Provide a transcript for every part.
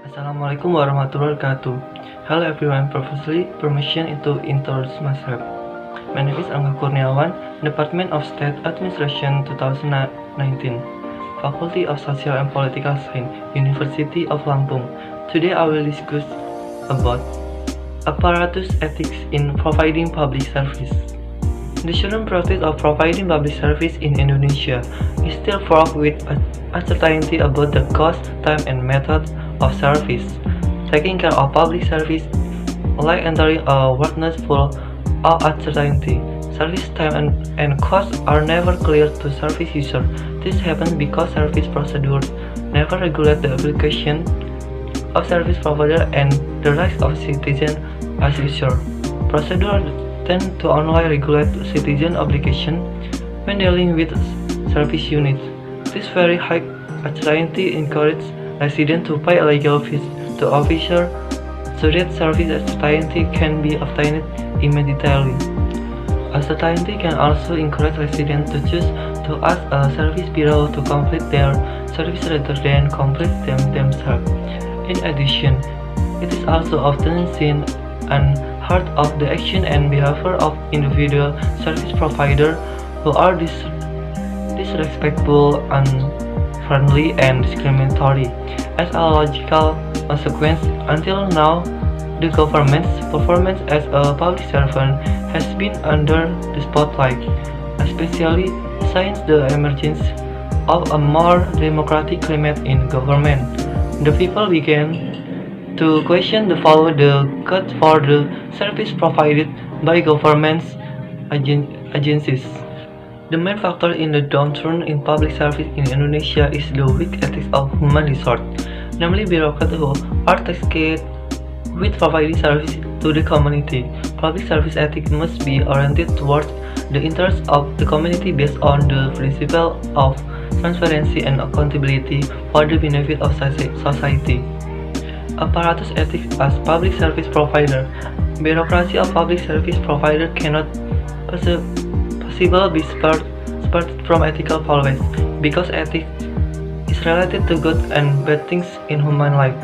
Assalamualaikum warahmatullahi wabarakatuh. Hello everyone, professionally permission to introduce myself. My name is Angga Kurniawan, Department of State Administration 2019, Faculty of Social and Political Science, University of Lampung. Today I will discuss about apparatus ethics in providing public service. The current practice of providing public service in Indonesia is still fraught with uncertainty about the cost, time, and method of service. Taking care of public service, like entering a workforce full of uncertainty. Service time and cost are never clear to service users. This happens because service procedures never regulate the application of service provider and the rights of citizen as user. Procedures tend to only regulate citizen obligation when dealing with service units. This very high uncertainty encourages residents to pay legal fees to officers so that service uncertainty can be obtained immediately. Uncertainty can also encourage residents to choose to ask a service bureau to complete their service rather than complete them themselves. In addition, it is also often seen and heard of the action and behavior of individual service providers who are disrespectful, unfriendly, and discriminatory. As a logical consequence, until now, the government's performance as a public servant has been under the spotlight, especially since the emergence of a more democratic climate in government. The people began to question the value the cut for the service provided by government agencies. The main factor in the downturn in public service in Indonesia is the weak ethics of human resources, namely bureaucrats who are tasked with providing service to the community. Public service ethics must be oriented towards the interests of the community based on the principle of transparency and accountability for the benefit of society. Apparatus ethics as public service provider. Bureaucracy of public service provider cannot possibly be separate from ethical values because ethics is related to good and bad things in human life.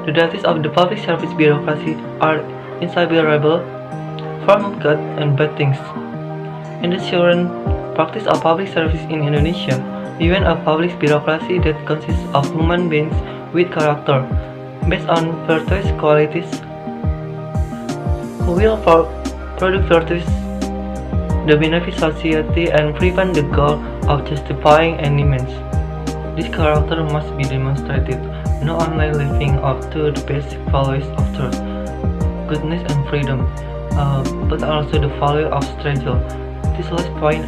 The duties of the public service bureaucracy are inseparable from good and bad things. In the current practice of public service in Indonesia, even a public bureaucracy that consists of human beings with character, based on virtuous qualities, who will produce virtues the benefit society and prevent the goal of justifying any means. This character must be demonstrated not only living up to the basic values of truth, goodness, and freedom, but also the value of struggle. This last point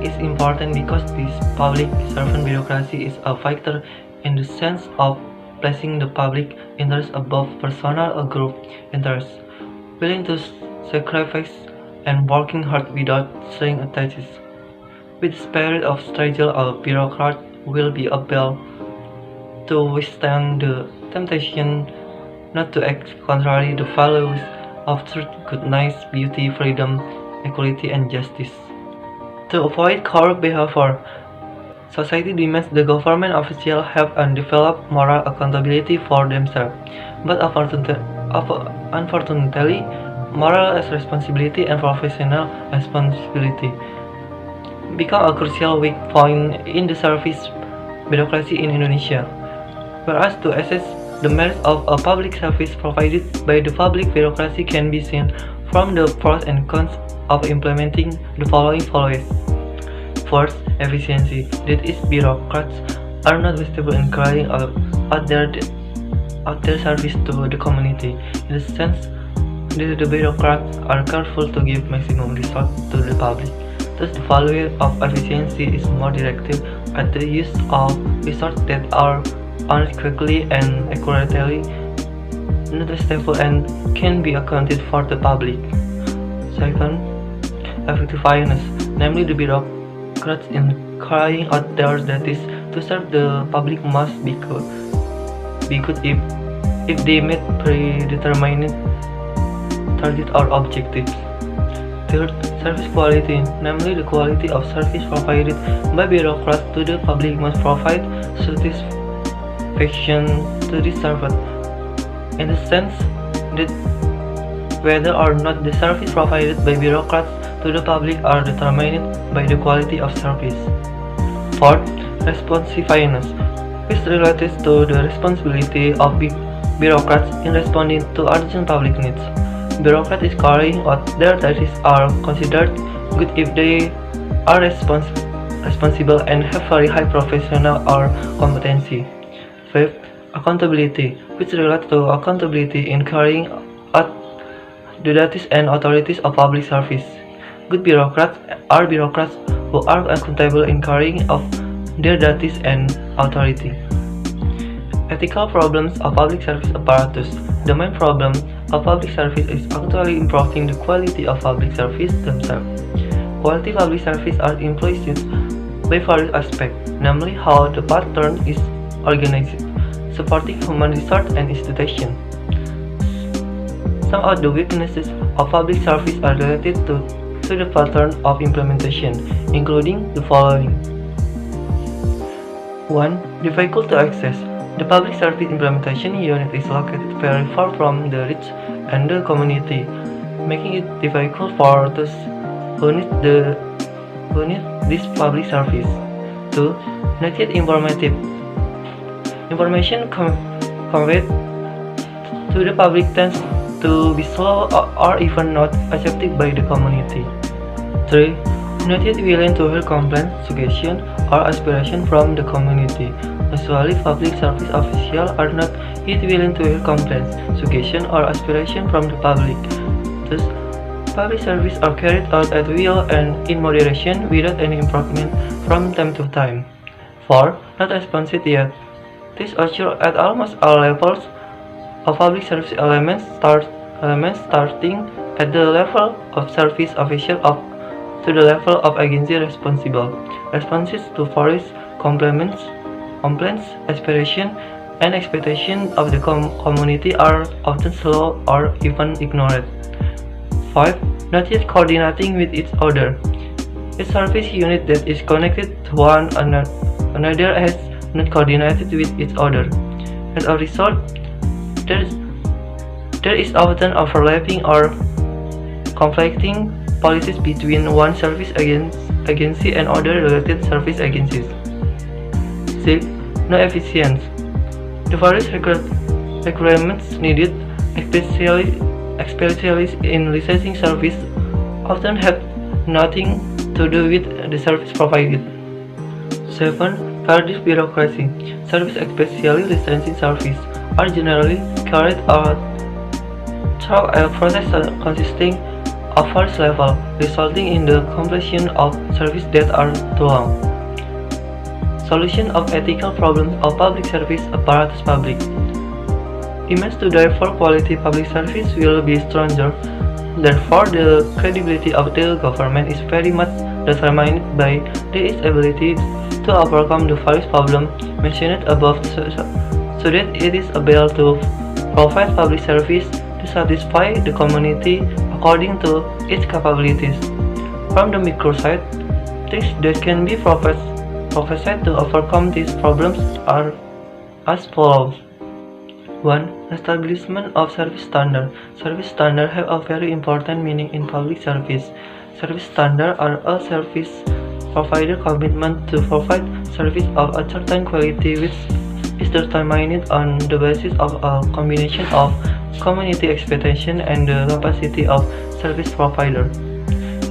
is important because this public servant bureaucracy is a factor in the sense of placing the public interest above personal or group interests, willing to sacrifice and working hard without string attached. With the spirit of struggle, a bureaucrat will be able to withstand the temptation not to act contrary to the values of truth, goodness, beauty, freedom, equality, and justice. To avoid corrupt behavior, society demands the government officials have and develop moral accountability for themselves, but unfortunately, moral responsibility and professional responsibility become a crucial weak point in the service bureaucracy in Indonesia. Whereas to assess the merits of a public service provided by the public bureaucracy can be seen from the pros and cons of implementing the following values. First, efficiency. That is, bureaucrats are not wasteful in carrying out their service to the community. In the sense, the bureaucrats are careful to give maximum resource to the public. Thus, the value of efficiency is more directed at the use of resources that are earned quickly and accurately, not wasteful, and can be accounted for the public. Second, effectiveness, namely the bureaucrats in carrying out their duties to serve the public must be good if they meet predetermined target or objectives. Third, service quality, namely the quality of service provided by bureaucrats to the public must provide satisfaction to be served, in the sense that whether or not the service provided by bureaucrats to the public are determined by the quality of service. Fourth, responsiveness, which relates to the responsibility of bureaucrats in responding to urgent public needs. Bureaucrats is carrying out their duties are considered good if they are responsible and have very high professional or competency. Fifth, accountability, which relates to accountability in carrying out the duties and authorities of public service. Good bureaucrats are bureaucrats who are accountable in carrying out their duties and authority. Ethical problems of public service apparatus. The main problem of public service is actually improving the quality of public service themselves. Quality public service are influenced by various aspects, namely how the pattern is organized, supporting human resource and institutions. Some of the weaknesses of public service are related to the pattern of implementation, including the following. 1. Difficult to access. The public service implementation unit is located very far from the rich and the community, making it difficult for those who need this public service. 2. Not yet informative. Information conveyed to the public tends to be slow or even not accepted by the community. 3. Not yet willing to hear complaints, suggestions, or aspirations from the community. Usually, public service officials are not yet willing to hear complaints, suggestions, or aspirations from the public. Thus, public service are carried out at will and in moderation without any improvement from time to time. 4. Not responsive yet. This occurs at almost all levels of public service elements starting at the level of service official up to the level of agency responsible. Responses to various complaints, aspirations, and expectations of the community are often slow or even ignored. 5. Not yet coordinating with each other. A service unit that is connected to one another has not coordinated with each other. As a result, there is often overlapping or conflicting policies between one service agency and other related service agencies. 6. No efficiency. The various requirements needed, especially in licensing service, often have nothing to do with the service provided. 7. Cardiff bureaucracy. Service, especially licensing service, are generally carried out through a process consisting of various levels, resulting in the completion of services that are too long. Solution of ethical problems of public service apparatus public. Image to therefore quality public service will be stronger. Therefore, the credibility of the government is very much determined by its ability to overcome the various problems mentioned above, so that it is able to provide public service to satisfy the community according to its capabilities. From the micro side, things that can be prophesied to overcome these problems are as follows. 1. Establishment of service standard. Service standards have a very important meaning in public service. Service standards are a service provider commitment to provide service of a certain quality which is determined on the basis of a combination of community expectation and the capacity of service provider.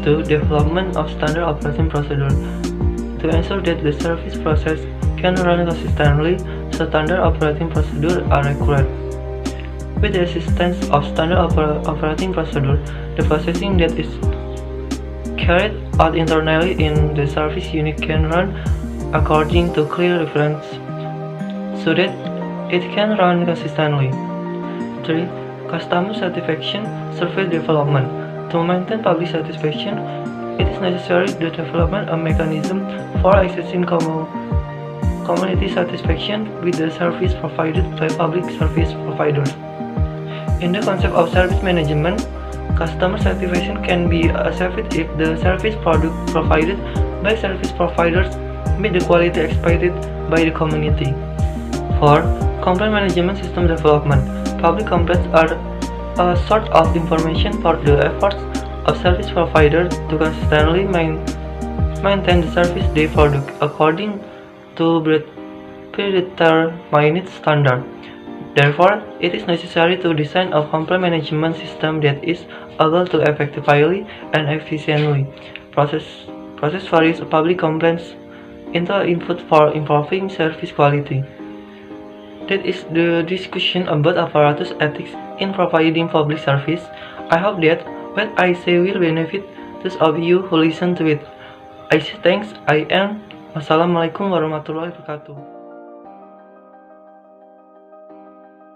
2. Development of standard operating procedure. To ensure that the service process can run consistently, standard operating procedures are required. With the assistance of standard operating procedure, the processing that is carried out internally in the service unit can run according to clear reference, so that it can run consistently. 3. Customer satisfaction survey development. To maintain public satisfaction, it is necessary to develop a mechanism for assessing community satisfaction with the service provided by public service providers. In the concept of service management, customer satisfaction can be achieved if the service product provided by service providers meet the quality expected by the community. 4. Complaint management system development. Public complaints are a sort of information for the efforts of service providers to consistently maintain the service they produce according to predetermined standard. Therefore, it is necessary to design a complaint management system that is able to effectively and efficiently process various public complaints into input for improving service quality. That is the discussion about apparatus ethics in providing public service. I hope that what I say will benefit those of you who listen to it. I say thanks. I am. Wassalamualaikum warahmatullahi wabarakatuh.